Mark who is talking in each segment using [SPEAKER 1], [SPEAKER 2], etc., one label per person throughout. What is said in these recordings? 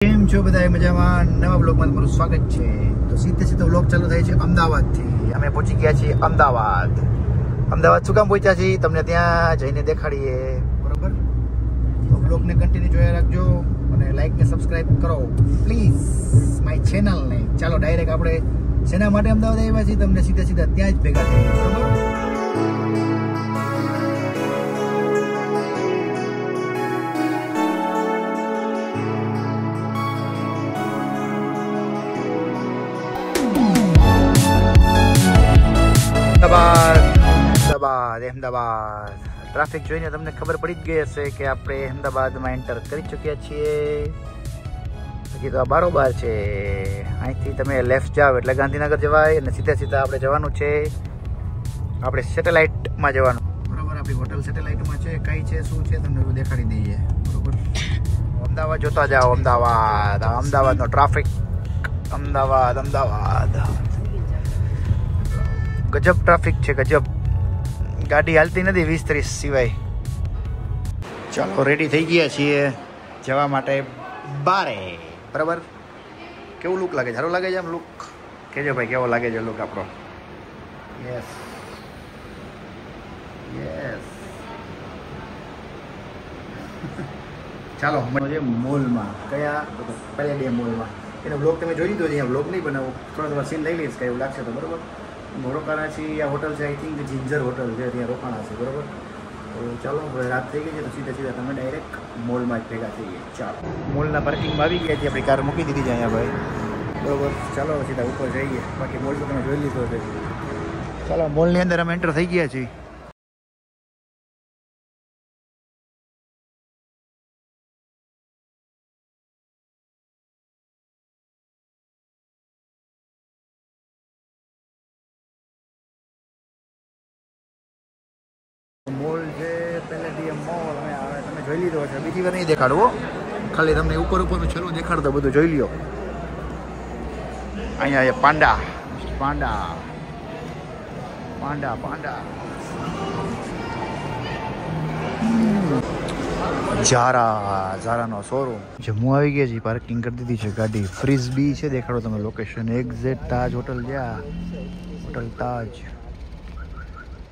[SPEAKER 1] કેમ છો બધા મજામાં? નવા બ્લોગમાં તમારું સ્વાગત છે। તો સીધો બ્લોગ ચાલુ થાય છે અમદાવાદથી। અમે પહોંચી ગયા છીએ અમદાવાદ। અમદાવાદ શું કામ પહોંચ્યા છીએ તમને ત્યાં જઈને દેખાડીએ, બરોબર? તો બ્લોગને કન્ટિન્યુ જોયા રાખજો અને લાઈક ને સબસ્ક્રાઇબ કરો પ્લીઝ માય ચેનલને। ચાલો ડાયરેક્ટ આપણે શેના માટે અમદાવાદ આવ્યા છીએ તમને સીધા ત્યાં જ ભેગા થઈએ, બરોબર? અમદાવાદ ટ્રાફિક જોઈને તમને ખબર પડી જ ગઈ હશે કે આપણે અમદાવાદમાં એન્ટર કરી ચૂક્યા છીએ। બાકી તો આ બારોબાર છે। અહીંથી તમે લેફ્ટ જાઓ એટલે ગાંધીનગર જવાય અને સીધા આપણે જવાનું છે, આપણે સેટેલાઇટમાં જવાનું, બરોબર? આપણી હોટલ સેટેલાઇટમાં છે, કઈ છે શું છે તમને દેખાડી દઈએ, બરોબર? અમદાવાદ જોતા જાઓ, અમદાવાદનો ટ્રાફિક, અમદાવાદ ગજબ ટ્રાફિક છે, ગજબ। ગાડી હાલતી નથી 20-30 સિવાય। ચાલો રેડી થઈ ગયા છીએ જવા માટે બારે, બરાબર? કેવું લુક લાગે? સારું લાગે છે આમ લુક? કહેજો ભાઈ કેવો લાગે છે લુક આપણો? યસ ચાલો મળીએ મોલમાં। કયા? પેલેડિયમ મોલમાં। એનો બ્લોગ તમે જોઈ લીધો છે, અહીંયા બ્લોગ નહીં બનાવો, થોડા સીન લઈ લઈશ કે એવું લાગશે તો, બરાબર? રોકાણા છીએ આ હોટલ છે, આઈ થિંક જિંજર હોટલ છે, ત્યાં રોકાણા છે, બરોબર? તો ચાલો રાત થઈ ગઈ છે તો સીધા તમે ડાયરેક્ટ મોલમાં જ ભેગા થઈએ। ચાલો મોલના પાર્કિંગમાં આવી ગયા છીએ, આપણી કાર મૂકી દીધી છે અહીંયા ભાઈ, બરોબર? ચાલો સીધા ઉપર જઈએ, બાકી મોલ તો તમે જોઈ લીધો છે। ચાલો મોલની અંદર અમે એન્ટર થઈ ગયા છીએ। મોલ છે પેલેડિયમ મોલ, તમે જોઈ લીધો છે, બીજી વાર નહીં દેખાડવો, ખાલી તમને ઉપરનું છેલ્લું દેખાડ દો, બધું જોઈ લ્યો। અહીંયા છે પાંડા, ઝારાનો શોરૂમ। જમ્મુ આવી ગયા છે, પાર્કિંગ કરી દીધી છે ગાડી। ફ્રીઝબી છે, દેખાડો તમે લોકેશન, એક્ઝેક્ટ તાજ હોટલ જ્યાં, હોટલ તાજ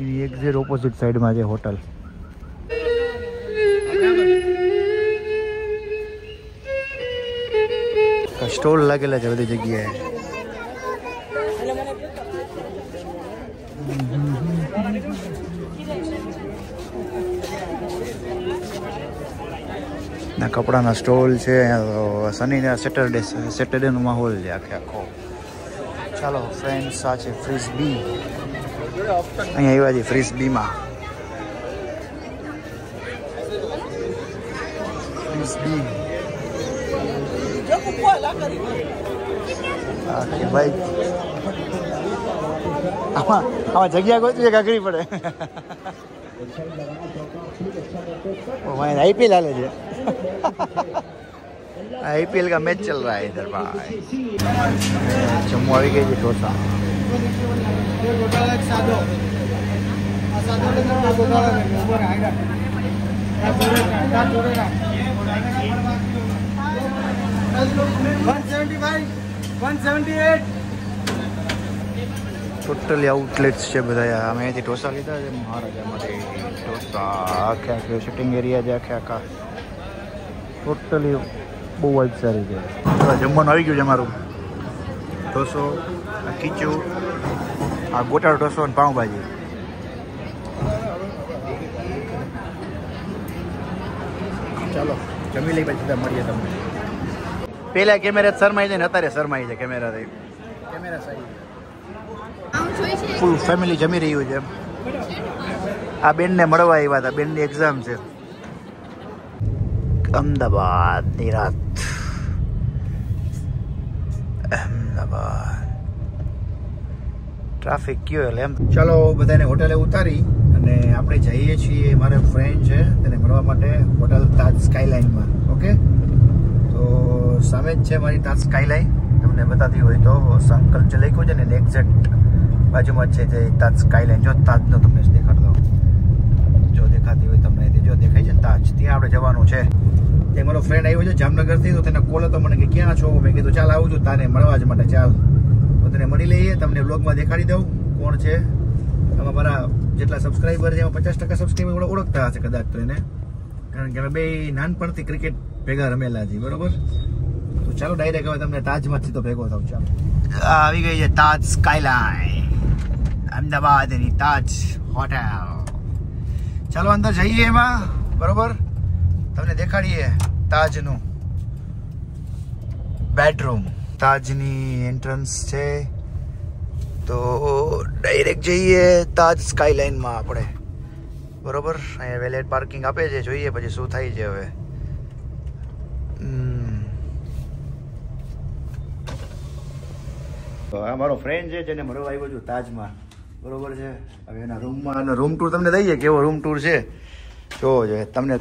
[SPEAKER 1] એની એક્ઝેક્ટ ઓપોઝિટ સાઈડમાં છે હોટલ। સ્ટોલ લાગેલા છે બધી જગ્યાએ। ના કપડાના સ્ટોલ છે, શનિના સેટરડેનો માહોલ છે આખો। ચાલો ફ્રેન્ડ્સ, આ છે ફ્રીઝબી, અહીંયા આવ્યા છે ફ્રીઝબીમાં। ભાઈ આમાં જગ્યા ગોતવી કાકરી પડે। आईपीएल हाले છે, आईपीएल का मैच चल रहा है इधर भाई। जम्मू આવી ગઈ છે ઢોસા। ટોટલી આઉટલેટ્સ છે બધા। અમે અહીંથી ઢોસા લીધા છે મહારાજામાંથી, ઢોસા આખે સિટિંગ એરિયા છે આખા, ટોટલી બહુ જ સારી છે। જમવાનું આવી ગયું છે અમારું, ઢોસો, ખીચું, આ ગોટાળો ઢોસો અને પાઉંભાજી। ચાલો જમી લઈ પછી સીધા મળીએ તમને। પેલા કેમેરા શરમાઈ જાય ને અત્યારે શરમાઈ જાય કેમેરાથી, કેમેરા સારી ફૂલ ફેમિલી જમી રહ્યું છે। આ બેનને મળવા આવ્યા હતા, બેનની એક્ઝામ છે। અમદાવાદની રાત, અમદાવાદ ટ્રાફિક કયો એટલે એમ। ચાલો બધાને હોટલે ઉતારી અને આપણે જઈએ છીએ, મારો ફ્રેન્ડ છે તેને મળવા માટે હોટલ તાજ સ્કાયલાઇનમાં। ઓકે, તો સામે જ છે મારી તાજ સ્કાયલાઇન, તમને બતાતી હોય તો સંકલ્પ જે લખ્યું છે ને એક્ઝેક્ટ બાજુમાં જ છે તે તાજ સ્કાયલાઇન। જો તાજનો તમને દેખાડતો, જો દેખાતી હોય તમને, જો દેખાય છે ને તાજ, ત્યાં આપણે જવાનું છે। તે મારો ફ્રેન્ડ આવ્યો છે જામનગરથી, તો તેને કોલ હતો મને કે ક્યાં છો? મેં કીધું ચાલ આવું છું તાને મળવા જ માટે, ચાલ તો તેને મળી લઈએ. તમને બ્લોગમાં દેખાડી દઉં કોણ છે. આમાં મારા જેટલા સબસ્ક્રાઈબર છે એમાં 50% સબસ્ક્રાઈબર ઓળખતા હશે કદાચ તો એને, કારણ કે અમે બે નાનપણથી ક્રિકેટ ભેગા રમેલા છીએ, બરોબર. તો ચાલો ડાયરેક્ટ હવે તમને તાજમાંથી તો ભેગો થાવ. ચાલો, આવી ગઈ છે તાજ સ્કાયલાઇન, અમદાવાદની તાજ હોટેલ. ચાલો અંદર જઈએ એમાં, બરોબર. તમને દેખાડીએ તાજનું બેડરૂમ. તાજની એન્ટ્રન્સ છે, તો ડાયરેક્ટ જઈએ તાજ સ્કાયલાઇનમાં આપણે, બરોબર. અહીંયા વેલેટ પાર્કિંગ આપે છે, જોઈએ પછી શું થાય છે હવે. આ મારો ફ્રેન્ડ છે જેને મળવા આવ્યો છું તાજમાં, બરોબર છે. હવે એના રૂમમાં રૂમ ટૂર તમને દઈએ, કેવો રૂમ ટૂર છે જોવો છે. તમને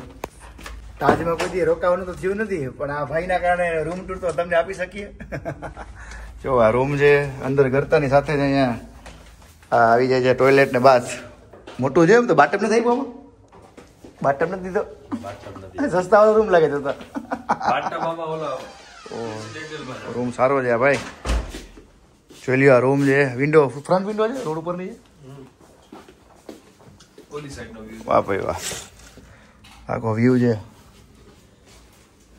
[SPEAKER 1] તાજમાં કોઈ રોકાવાનું તો થયું નથી, પણ આ ભાઈના કારણે રૂમ ટૂર તો તમને આપી શકીએ. જો આ રૂમ છે, અંદર ગરતાની સાથે જ અહીંયા આવી જાય છે ટોયલેટ ને બાથ. મોટું છે એમ તો બાટપ નથી આપ્યું, બાટપ નથી દીધો, સસ્તા વાળો રૂમ લાગે છે. રૂમ સારો છે ભાઈ, જોઈ લ્યો. આ રૂમ છે, વિન્ડો ફ્રન્ટ વિન્ડો છે, રોડ ઉપર ની છે. વાહ ભાઈ વાહ, આખો વ્યૂ છે.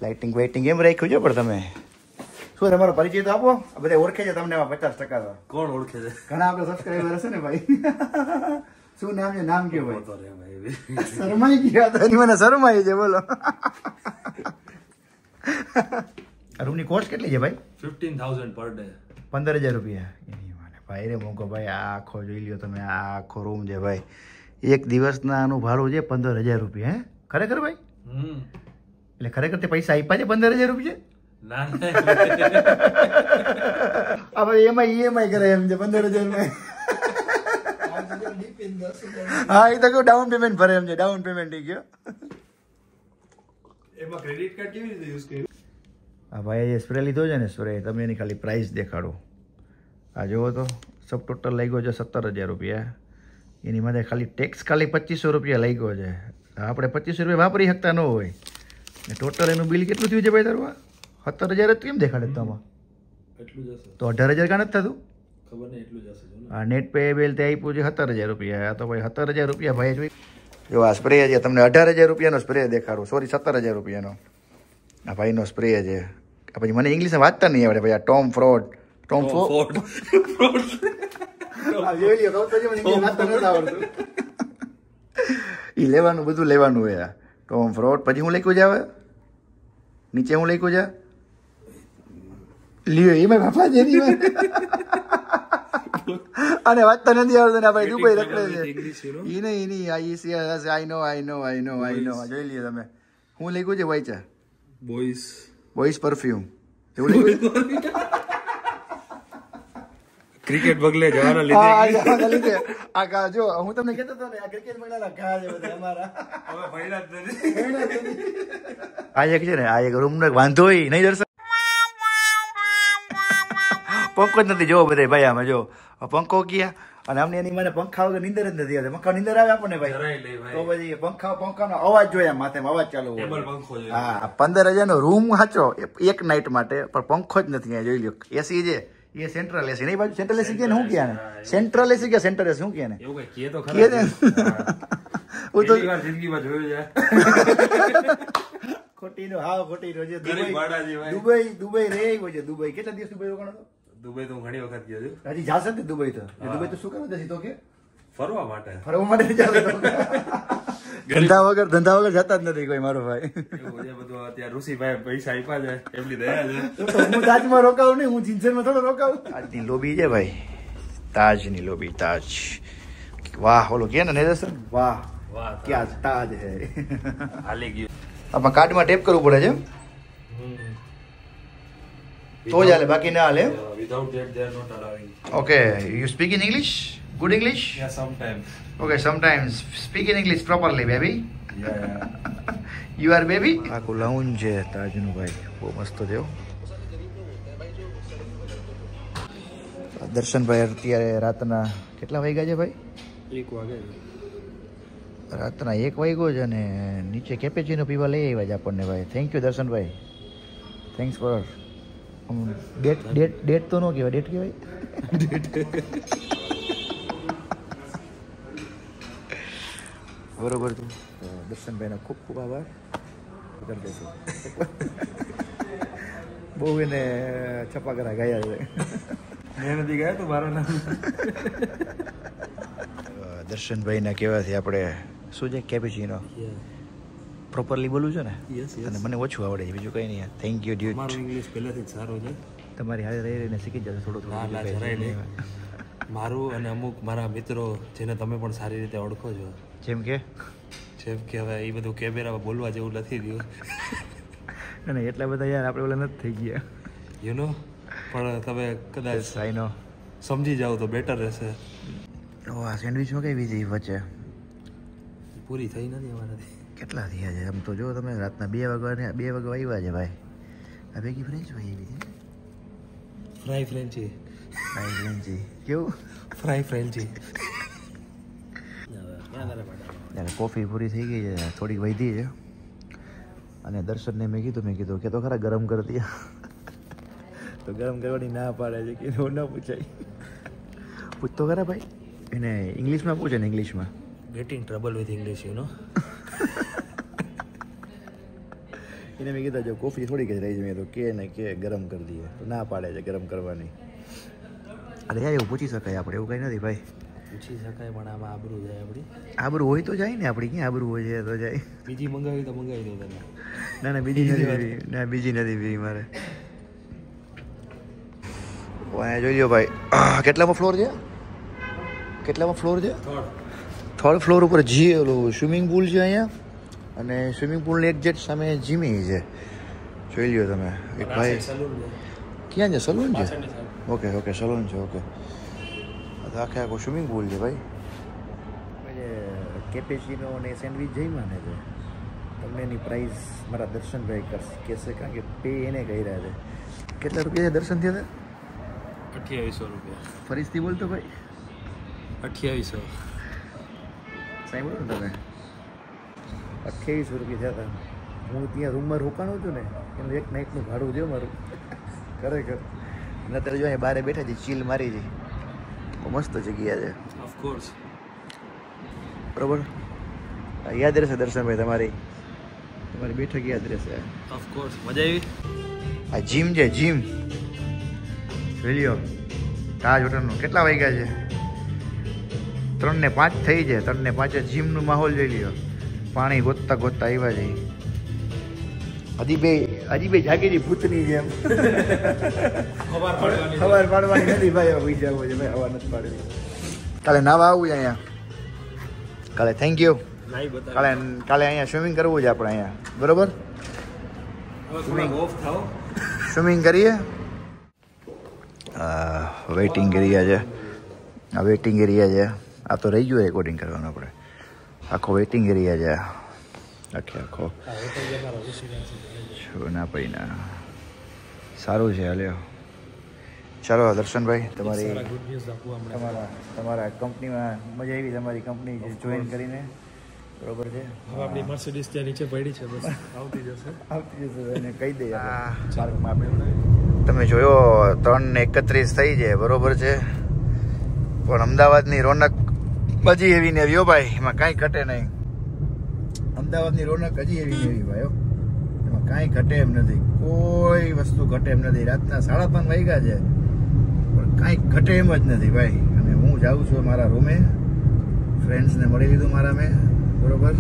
[SPEAKER 1] લાઇટિંગ વાઇટિંગ એમ રાખ્યું છે. પણ તમે શું તમારો પરિચય તો આપો, બધા ઓળખે છે તમને 50%.
[SPEAKER 2] કોણ ઓળખે છે?
[SPEAKER 1] ઘણા આપણે સબસ્ક્રાઈબર હશે ને ભાઈ. શું નામ છે? નામ કયો ભાઈ? શરમાઈ ગયા તો મને શરમાઈ છે, બોલો. રૂમની કોસ્ટ કેટલી છે ભાઈ?
[SPEAKER 2] 15,000 પર ડે.
[SPEAKER 1] 15,000 રૂપિયા. ભાઈ રે મોકો ભાઈ, આ આખો જોઈ લ્યો તમે, આ આખો રૂમ છે ભાઈ. એક દિવસના આનું ભાડું છે 15,000 રૂપિયા. હે ખરેખર ભાઈ? એટલે ખરેખર તે પૈસા આપ્યા છે 15,000 રૂપિયા?
[SPEAKER 2] ના
[SPEAKER 1] આ ભાઈ EMI કરે એમ છે 15,000 હા, એ તો કહું ડાઉન પેમેન્ટ ભરે એમ છે. ડાઉન પેમેન્ટ થઈ ગયો.
[SPEAKER 2] એમાં ક્રેડિટ કાર્ડ કેવી રીતે યુઝ કર્યું?
[SPEAKER 1] હા ભાઈ, એ સ્પ્રે લીધો છે ને, સ્પ્રે. તમે એની ખાલી પ્રાઇસ દેખાડો. આ જુઓ તો સબ ટોટલ લાગ્યો છે 17,000 રૂપિયા. એની માટે ખાલી ટેક્સ ખાલી 2,500 રૂપિયા લાગ્યો છે. આપણે 2,500 રૂપિયા વાપરી શકતા ન હોય ને ટોટલ એનું બિલ કેટલું થયું છે ભાઈ તારું? 17,000 જ કેમ દેખાડે તમામાં?
[SPEAKER 2] એટલું જ હશે
[SPEAKER 1] તો 18,000 કાં નથી થતું?
[SPEAKER 2] ખબર નહીં, એટલું જ હશે.
[SPEAKER 1] હા, નેટ પે બિલ તે આપ્યું છે 17,000 રૂપિયા. આ તો ભાઈ 17,000 રૂપિયા ભાઈ જોઈ. જો આ સ્પ્રે છે, તમને 18,000 રૂપિયાનો સ્પ્રે દેખાડું, સોરી 17,000 રૂપિયાનો આ ભાઈનો સ્પ્રે છે. પછી મને ઇંગ્લિશમાં વાંચતા નહીં આવડે ભાઈ. આ ટોમ ફોર્ડ ઈ લેવાનું, બધું લેવાનું હોય. Tom fraud. પછી હું લખ્યું છે હવે નીચે, હું લખ્યું છે લ્યો એમાં બાપા છે. અને વાંચતા નથી આવડતું ને ભાઈ, દુબઈ રખડે છે. ઈ નહીં આઈ નો જોઈ લ્યો તમે. હું લખ્યું છે ભાઈ? બોયસ પરફ્યુમ એવું લખ્યું.
[SPEAKER 2] ક્રિકેટ બગલે જવાના લીધે
[SPEAKER 1] આ જો હું તમને કહેતો હતો ને, આ ક્રિકેટ બગલેલા ઘા છે બધા અમારા.
[SPEAKER 2] હવે ભણ્યા જ નથી.
[SPEAKER 1] આ એક છે ને, આ એક રૂમ નો વાંધો નહીં દર્શન. પંખો જ નથી, જોવો બધે ભાઈ. આમાં જો પંખો ગયા અને અમને એની મને પંખા વગર નીંદર જ નથી આવતી. પંખા નીંદર આવે આપણને ભાઈ, તો પછી પંખાનો અવાજ જોઈએ, માથે અવાજ ચાલુ હોય. હા, 15,000 નો રૂમ સાચો એક નાઇટ માટે, પણ પંખો જ નથી. જોઈ લો એસી છે, એ સેન્ટ્રલ એસી નહીં બાજુ. સેન્ટ્રલ એસી કે શું કે ને? સેન્ટ્રલ એસી કે સેન્ટર એસી શું કે ને?
[SPEAKER 2] એવું કઈ કે તો ખરા ને. હું તો જિંદગીમાં જોયું છે.
[SPEAKER 1] ખોટીનો હાવ ખોટીનો છે. દુબઈ રે હોય છે. દુબઈ કેટલા દિવસ દુબઈ રોકાણો હતો?
[SPEAKER 2] દુબઈ તો ઘણી વખત ગયો છું.
[SPEAKER 1] હજી જાશે ને દુબઈ તો? દુબઈ તો શું કરવા જશે? તો કે
[SPEAKER 2] ફરવા માટે
[SPEAKER 1] ધંધા વગર જતા જ નથી કોઈ મારો ભાઈ.
[SPEAKER 2] બધું અત્યારે ઋષિભાઈ પૈસા આપ્યા છે, એમની દયા છે.
[SPEAKER 1] હું તાજમાં રોકાવું નહીં, હું જીન્સરમાં થોડો રોકાવું. આજની લોબી છે ભાઈ, તાજની લોબી. તાજ વાહ, ઓલો કે ને દર્શન, વાહ ક્યાં તાજ હે.
[SPEAKER 2] હાલી ગયું.
[SPEAKER 1] આમાં કાર્ડમાં ટેપ કરવું પડે છે તો જ હાલે, બાકી ના હાલે.
[SPEAKER 2] Without that they are not allowing.
[SPEAKER 1] Okay, you speak in English? Good English?
[SPEAKER 2] Yeah, sometimes.
[SPEAKER 1] Okay, sometimes. Speak in English properly, baby.
[SPEAKER 2] Yeah.
[SPEAKER 1] You are baby? આખું લાઉન્જ છે તાજનું ભાઈ, બહુ મસ્ત છે. દર્શનભાઈ અત્યારે રાતના કેટલા વાગ્યા છે ભાઈ?
[SPEAKER 2] 1 વાગે.
[SPEAKER 1] રાતના 1 વાગ્યો છે અને નીચે કેપેચીનો પીવા લઈ આવ્યા છે આપણને ભાઈ. Thank you Darshanbhai, thanks for. Date તો ન કહેવાય, ડેટ કહેવાય. બરોબર તું દર્શનભાઈનો ખૂબ ખૂબ આભાર કરી દઈશું. બહુ એને છપાકરા ગયા છે.
[SPEAKER 2] મેં નથી ગયા તો મારું નામ
[SPEAKER 1] દર્શનભાઈના કહેવાથી આપણે શું છે કેપેચીનો પ્રોપરલી બોલું છે ને, અને મને ઓછું આવડે છે, બીજું કંઈ નહીં. Thank you dude.
[SPEAKER 2] મારું ઇંગ્લિશ પહેલેથી જ સારું છે.
[SPEAKER 1] તમારી હારે રહી રહીને શીખી જશે થોડું થોડું.
[SPEAKER 2] મારું અને અમુક મારા મિત્રો જેને તમે પણ સારી રીતે ઓળખો છો,
[SPEAKER 1] જેમ કે
[SPEAKER 2] હવે એ બધું કેમેરામાં બોલવા જેવું નથી રહ્યું.
[SPEAKER 1] ના એટલા બધા યાર આપણે ઓલા નથી થઈ ગયા
[SPEAKER 2] યુ નો, પણ તમે કદાચ
[SPEAKER 1] આઈ નો
[SPEAKER 2] સમજી જાઓ તો બેટર રહેશે.
[SPEAKER 1] આ સેન્ડવિચમાં કઈ બીજી વચ્ચે
[SPEAKER 2] પૂરી થઈ નથી અમારાથી.
[SPEAKER 1] કેટલા થયા છે આમ તો જો તમે, રાતના 2 વાગ્યા આવ્યા છે ભાઈ. આ ભેગી ફ્રેન્ચ ભાઈ એવી છે.
[SPEAKER 2] ફ્રાય ફ્રેન્ચી
[SPEAKER 1] કેવું
[SPEAKER 2] ફ્રાય ફ્રેન્ચી.
[SPEAKER 1] કોફી પૂરી થઈ ગઈ છે, થોડીક વધી છે. અને દર્શનને મેં કીધું કે તો ખરા ગરમ કરી દે. તો ગરમ કરવાની ના પાડે છે કે ન પૂછાય. પૂછતો ખરા ભાઈ એને ઇંગ્લિશમાં પૂછે ને, ઇંગ્લિશમાં.
[SPEAKER 2] Getting trouble with English you know.
[SPEAKER 1] એને મેં કીધું જો કોફી થોડીક જ રહી છે, તો કે ગરમ કરી દઈએ, તો ના પાડે છે ગરમ કરવાની. અરે યાર એવું પૂછી શકાય આપણે, એવું કંઈ નથી ભાઈ.
[SPEAKER 2] પૂછી શકાય પણ આમાં આબરૂ જાય આપણી.
[SPEAKER 1] આબરૂ હોય તો જાય ને, આપણી ક્યાં આબરૂ હોય છે તો જાય.
[SPEAKER 2] બીજી મંગાવી તો મંગાવી દઉં તને.
[SPEAKER 1] ના બીજી નથી પીવી મારે. જોઈ લો ભાઈ કેટલામાં ફ્લોર છે, થર્ડ ફ્લોર ઉપર ઓલું સ્વિમિંગ પુલ છે અહીંયા, અને સ્વિમિંગ પુલની એક્ઝેક્ટ સામે જીમી છે. જોઈ લ્યો તમે. એક ભાઈ ક્યાં છે? સલૂન છે. ઓકે સલૂન છે. ઓકે આખે આખો સ્વિમિંગ પુલ છે ભાઈ. કેપેચીનો અને સેન્ડવિચ જઈમાં ને છે. તમને એની પ્રાઇસ મારા દર્શનભાઈ કહેશે, કારણ કે પે એને કર્યા છે. કેટલા રૂપિયા છે દર્શન થયા હતા?
[SPEAKER 2] 2800 રૂપિયા.
[SPEAKER 1] ફરીથી બોલતો ભાઈ.
[SPEAKER 2] 2800.
[SPEAKER 1] સાંભળો ને તમે, 2800 રૂપિયા થયા હતા. હું ત્યાં રૂમમાં રોકાણો છું ને, એનું એક નાઇટનું ભાડું દો મારું ખરેખર. અને અત્યારે જો અહીંયા બહાર બેઠા છે, ચીલ મારી છે. મસ્ત જગ્યા છે
[SPEAKER 2] ઓફકોર્સ.
[SPEAKER 1] બરોબર, યાદ રહેશે દર્શનભાઈ, તમારી બેઠક યાદ રહેશે.
[SPEAKER 2] ઓફકોર્સ મજા આવી.
[SPEAKER 1] આ જીમ છે, જીમ જોઈ લ્યો. તાજ હોટલનું કેટલા વાગ્યા છે? 3:05 થઈ છે. 3:05 જીમનું માહોલ જોઈ લ્યો. પાણી ગોતતા આવ્યા છે. હજી જાગી હતી ભૂતની જેમ. ખબર પાડવાની નથી ભાઈ, હવે જવું છે ભાઈ, હવા નથી પાડવી. કાલે નાવા આવવું છે અહીંયા. કાલે થેન્ક યુ. કાલે અહીંયા સ્વિમિંગ કરવું છે આપણે અહીંયા, બરોબર? સ્વિમિંગ કરીએ. વેઇટિંગ એરિયા છે, આ વેઇટિંગ એરિયા છે. આ તો રહી ગયું રેકોર્ડિંગ કરવાનું આપણે. આખો વેઇટિંગ એરિયા છે, આખો ના પડી ના. સારું છે હાલ્યો. ચાલો દર્શનભાઈ, તમારા કંપનીમાં મજા આવી, તમારી કંપની જોઈન કરીને, બરોબર છે?
[SPEAKER 2] હવે આપણી મર્સિડીઝ ત્યાં નીચે પડી છે, બસ આવતી જશે
[SPEAKER 1] એને કહી દઈએ પાર્કમાં આપણે. તમે જોયો 3:31 થઈ છે, બરોબર છે? પણ અમદાવાદની રોનક હજી એવી ને એવી ભાઈ, એમાં કાંઈ ઘટે નહીં. અમદાવાદની રોનક હજી એવી ને એવી ભાઈ, એમાં કાંઈ ઘટે એમ નથી. કોઈ વસ્તુ ઘટે એમ નથી. રાતના 5:30 વાગ્યા છે પણ કાંઈ ઘટે એમ જ નથી ભાઈ. અને હું જાઉં છું મારા રૂમે, ફ્રેન્ડ્સને મળી લીધું મારા મેં, બરોબર?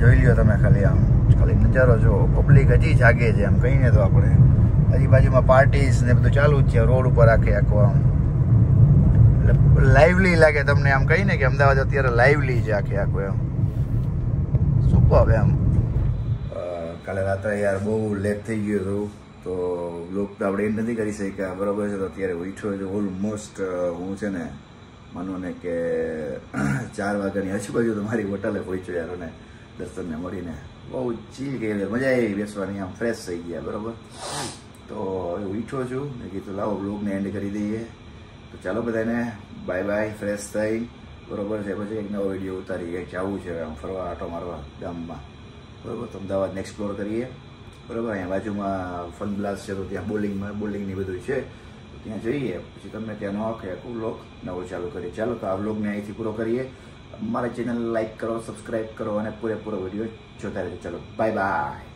[SPEAKER 1] જોઈ લ્યો તમે ખાલી નજારો જો. પબ્લિક હજી જાગે છે, આમ કહીને તો આપણે હજી બાજુમાં પાર્ટીસ ને બધું ચાલુ જ છે રોડ ઉપર. આખો આમ લાઇવલી લાગે તમને, આમ કહીને કે અમદાવાદ અત્યારે લાઇવલી છે આખું એમ. સુપર એમ. કાલે રાત્રે યાર બહુ લેટ થઈ ગયું હતું, તો બ્લોગ તો આપણે એન્ડ નથી કરી શક્યા, બરોબર છે? તો અત્યારે ઉઠ્યો છે ઓલમોસ્ટ હું છે ને, માનો ને કે 4 વાગ્યાની આજુબાજુ તો મારી હોટલે પહોંચ્યો યાર. અને દર્શનને મળીને બહુ ચીલ ગઈ, મજા આવી બેસવાની, આમ ફ્રેશ થઈ ગયા, બરોબર? તો હવે ઉઠ્યો છું, મેં કીધું લાવો બ્લોગને એન્ડ કરી દઈએ. તો ચાલો બધાને બાય બાય, ફ્રેશ થઈ બરોબર છે. પછી એક નવો વિડીયો ઉતારીએ, જવું છે આમ ફરવા આટો મારવા ગામમાં, બરોબર. તો અમદાવાદને એક્સપ્લોર કરીએ, બરોબર. અહીંયા બાજુમાં ફન બ્લાસ્ટ છે તો ત્યાં બોલિંગની બધું છે, ત્યાં જઈએ. પછી તમે ત્યાં આખે આખું વ્લોગ નવો ચાલુ કરીએ. ચાલો તો આ વ્લોગને અહીંથી પૂરો કરીએ. મારા ચેનલ લાઈક કરો, સબસ્ક્રાઈબ કરો અને પૂરેપૂરો વિડીયો જોતા રહેજો. ચલો બાય બાય.